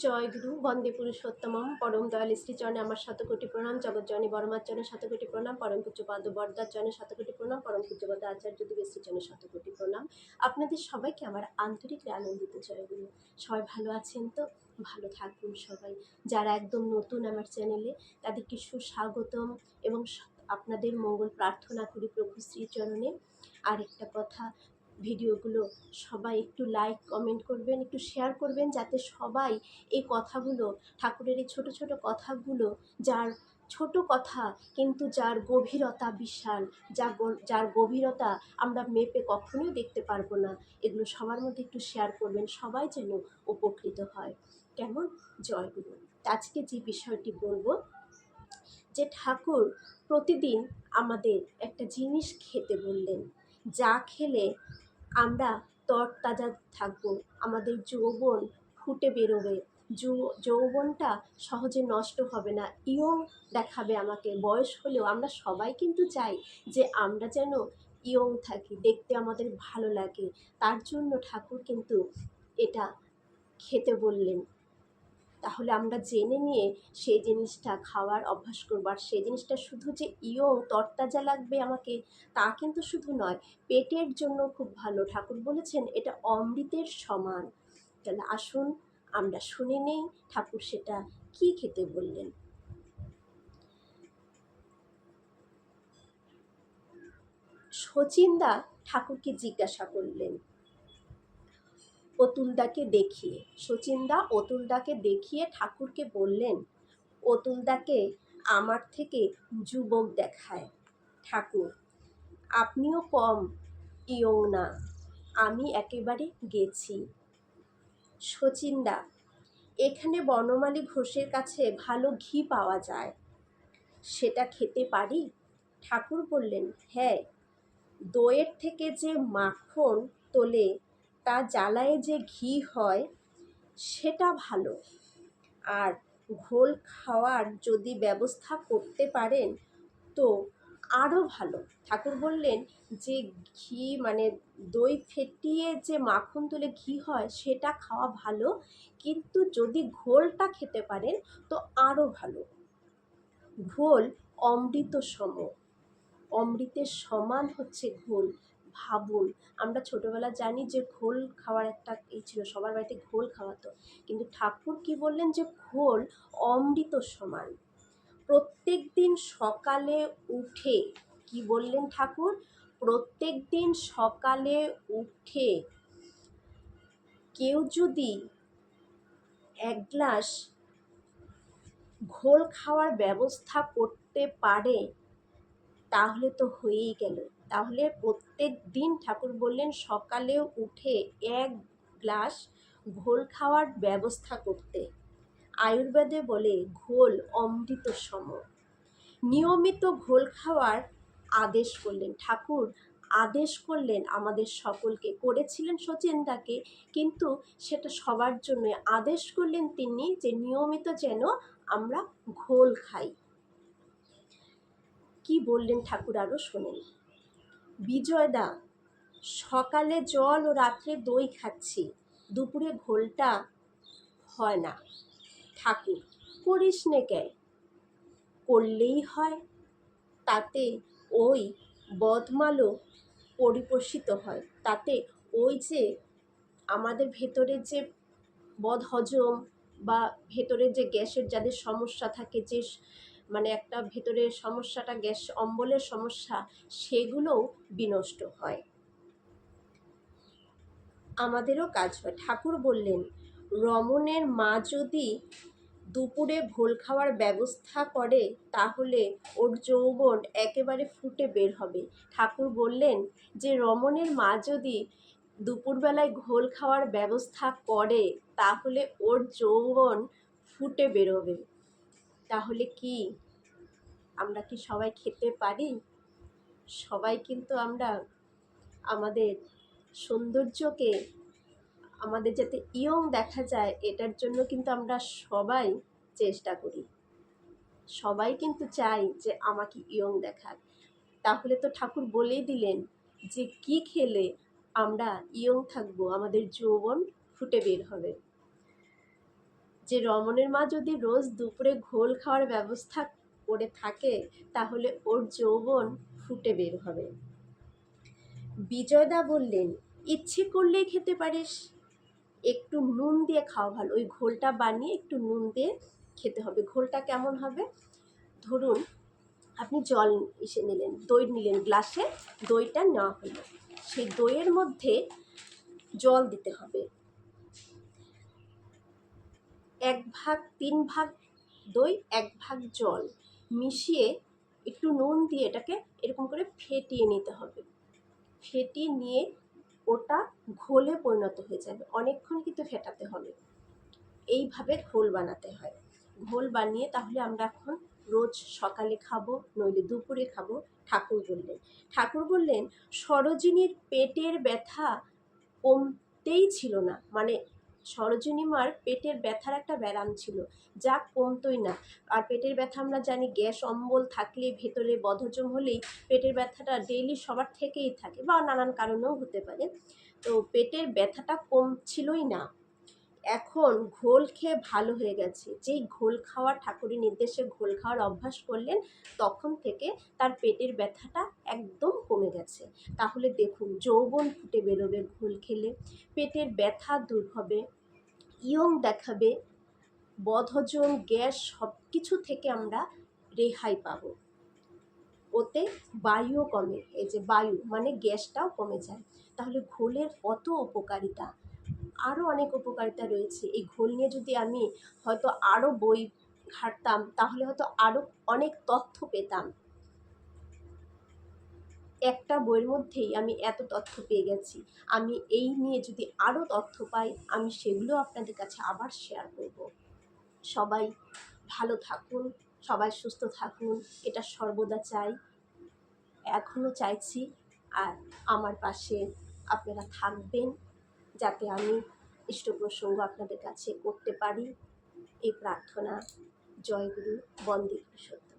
জয় গুরু বন্দে পুরুষোত্তমম পরম দয়াল শ্রীচরণে আমার শতকোটি প্রণাম, জগৎজননী বড়মার চরণে শতকোটি প্রণাম, পরম পূজ্যপাদ বরদার চরণে শতকোটি প্রণাম, পরম পূজ্যপাদ আচার্য দেবের শ্রীচরণে শতকোটি প্রণাম। আপনাদের সবাইকে আমার আন্তরিক আনন্দিত জয় গুরু। সবাই ভালো আছেন তো? ভালো থাকুন সবাই। যারা একদম নতুন আমার চ্যানেলে, তাদেরকে সুস্বাগতম এবং আপনাদের মঙ্গল প্রার্থনা করি প্রভু শ্রীচরণে। আর একটা কথা, ভিডিওগুলো সবাই একটু লাইক কমেন্ট করবেন, একটু শেয়ার করবেন, যাতে সবাই এই কথাগুলো, ঠাকুরের এই ছোট ছোট কথাগুলো, যার ছোট কথা কিন্তু যার গভীরতা বিশাল, যার গভীরতা আমরা মেপে কখনোই দেখতে পারবো না, এগুলো সবার মধ্যে একটু শেয়ার করবেন, সবাই যেন উপকৃত হয়। কেমন? জয় গুরু। আজকে যে বিষয়টি বলবো, যে ঠাকুর প্রতিদিন আমাদের একটা জিনিস খেতে বললেন, যা খেলে আমরা তরতাজা থাকবো, আমাদের যৌবন ফুটে বেরোবে, যৌবনটা সহজে নষ্ট হবে না, ইয়ং দেখাবে আমাকে। বয়স হলেও আমরা সবাই কিন্তু চাই যে আমরা যেন ইয়ং থাকি, দেখতে আমাদের ভালো লাগে। তার জন্য ঠাকুর কিন্তু এটা খেতে বললেন। তাহলে আমরা জেনে নিয়ে সেই জিনিসটা খাওয়ার অভ্যাস করবো। আর সেই জিনিসটা শুধু যে ইয়ং তরতাজা লাগবে আমাকে, তা কিন্তু শুধু নয়, পেটের জন্য খুব ভালো। ঠাকুর বলেছেন এটা অমৃতের সমান। তাহলে আসুন আমরা শুনে নেই ঠাকুর সেটা কি খেতে বললেন। শচীনদা ঠাকুরকে জিজ্ঞাসা করলেন, অতুলদাকে দেখিয়ে। শচীনদা অতুলদাকে দেখিয়ে ঠাকুরকে বললেন, অতুলদাকে আমার থেকে যুবক দেখায়। ঠাকুর, আপনিও কম ইয়ং না, আমি একেবারে গেছি। শচীনদা, এখানে বনমালী ঘোষের কাছে ভালো ঘি পাওয়া যায়, সেটা খেতে পারি? ঠাকুর বললেন, হ্যাঁ, দইয়ের থেকে যে মাখন তোলে, তা জ্বালায় যে ঘি হয়, সেটা ভালো। আর ঘোল খাওয়ার যদি ব্যবস্থা করতে পারেন তো আরও ভালো। ঠাকুর বললেন যে ঘি মানে দই ফেটিয়ে যে মাখন তুলে ঘি হয়, সেটা খাওয়া ভালো, কিন্তু যদি ঘোলটা খেতে পারেন তো আরও ভালো। ঘোল অমৃত সম, অমৃতের সমান হচ্ছে ঘোল। ভাবুন, আমরা ছোটবেলা জানি যে ঘোল খাওয়ার একটা এই ছিল, সবার বাড়িতে ঘোল খাওয়াতো, কিন্তু ঠাকুর কি বললেন যে ঘোল অমৃত সমান। প্রত্যেক দিন সকালে উঠে, কি বললেন ঠাকুর? প্রত্যেক দিন সকালে উঠে কেউ যদি এক গ্লাস ঘোল খাওয়ার ব্যবস্থা করতে পারে, তাহলে তো হয়েই গেল। তাহলে প্রত্যেক দিন ঠাকুর বললেন সকালে উঠে এক গ্লাস ঘোল খাওয়ার ব্যবস্থা করতে। আয়ুর্বেদে বলে ঘোল অমৃত সম। নিয়মিত ঘোল খাওয়ার আদেশ করলেন ঠাকুর, আদেশ করলেন আমাদের সকলকে, করেছিলেন শচীনদাকে, কিন্তু সেটা সবার জন্য আদেশ করলেন তিনি, যে নিয়মিত যেন আমরা ঘোল খাই। কি বললেন ঠাকুর আরও শোনেন। বিজয়দা, সকালে জল ও রাত্রে দই খাচ্ছি, দুপুরে ঘোলটা হয় না। ঠাকুর, করিস নে কে? করলেই হয়, তাতে ওই বদমালও পরিপোষিত হয়। তাতে ওই যে আমাদের ভেতরে যে বদহজম বা ভেতরে যে গ্যাসের যাদের সমস্যা থাকে, যে মানে একটা ভেতরের সমস্যাটা গ্যাস অম্বলের সমস্যা, সেগুলোও বিনষ্ট হয়, আমাদেরও কাজ হয়। ঠাকুর বললেন, রমণের মা যদি দুপুরে ঘোল খাওয়ার ব্যবস্থা করে, তাহলে ওর যৌবন একেবারে ফুটে বের হবে। ঠাকুর বললেন যে রমণের মা যদি দুপুরবেলায় ঘোল খাওয়ার ব্যবস্থা করে, তাহলে ওর যৌবন ফুটে বেরোবে। তাহলে কি আমরা কি সবাই খেতে পারি? সবাই কিন্তু আমরা আমাদের সৌন্দর্যকে, আমাদের যাতে ইয়ং দেখা যায়, এটার জন্য কিন্তু আমরা সবাই চেষ্টা করি। সবাই কিন্তু চাই যে আমাকে ইয়ং দেখাক। তাহলে তো ঠাকুর বলেই দিলেন যে কি খেলে আমরা ইয়ং থাকবো, আমাদের যৌবন ফুটে বের হবে। যে রমণের মা যদি রোজ দুপুরে ঘোল খাওয়ার ব্যবস্থা করে থাকে তাহলে ওর যৌবন ফুটে বের হবে। বিজয়দা বললেন, ইচ্ছে করলেই খেতে পারিস, একটু নুন দিয়ে খাওয়া ভালো। ওই ঘোলটা বানিয়ে একটু নুন দিয়ে খেতে হবে। ঘোলটা কেমন হবে? ধরুন আপনি জল নিলেন, দই নিলেন, গ্লাসে দইটা নেওয়া হলো, সেই দইয়ের মধ্যে জল দিতে হবে, 1/3 দই 1 জল মিশিয়ে একটু নুন দিয়ে এটাকে এরকম করে ফেটিয়ে নিতে হবে। ফেটিয়ে নিয়ে ওটা ঘোলে পরিণত হয়ে যাবে। অনেকক্ষণ কিন্তু ফেটাতে হবে। এইভাবে ঘোল বানাতে হয়। ঘোল বানিয়ে তাহলে আমরা এখন রোজ সকালে খাবো, নইলে দুপুরে খাবো। ঠাকুর বললেন সরোজিনীর পেটের ব্যথা কমতেই ছিল না, মানে সরোজিনী মার পেটের ব্যথার একটা ব্যারাম ছিল, যা কমতোই না। আর পেটের ব্যথা আমরা জানি গ্যাস অম্বল থাকলে, ভেতরে বদহজম হলেই পেটের ব্যথাটা ডেইলি সবার থেকেই থাকে, বা নানান কারণেও হতে পারে। তো পেটের ব্যথাটা কমছিলই না, এখন ঘোল খেয়ে ভালো হয়ে গেছে। যেই ঘোল খাওয়ার, ঠাকুরের নির্দেশে ঘোল খাওয়ার অভ্যাস করলেন, তখন থেকে তার পেটের ব্যথাটা একদম কমে গেছে। তাহলে দেখুন, যৌবন ফুটে বেরোবে ঘোল খেলে, পেটের ব্যথা দূর হবে, ইয়ং দেখাবে, বদহজম, গ্যাস সব কিছু থেকে আমরা রেহাই পাবো। ওতে বায়ুও কমে, এই যে বায়ু মানে গ্যাসটাও কমে যায়। তাহলে ঘোলের কত উপকারিতা, আরও অনেক উপকারিতা রয়েছে। এই ঘোল নিয়ে যদি আমি হয়তো আরও বই ঘাঁটতাম তাহলে হয়তো আরও অনেক তথ্য পেতাম। একটা বইয়ের মধ্যেই আমি এত তথ্য পেয়ে গেছি। আমি এই নিয়ে যদি আরও তথ্য পাই, আমি সেগুলো আপনাদের কাছে আবার শেয়ার করব। সবাই ভালো থাকুন, সবাই সুস্থ থাকুন, এটা সর্বদা চাই, এখনও চাইছি। আর আমার পাশে আপনারা থাকবেন, যাতে আমি ইষ্ট প্রসঙ্গ আপনাদের কাছে করতে পারি, এই প্রার্থনা। জয় গুরু, বন্দে গুরু সত্য।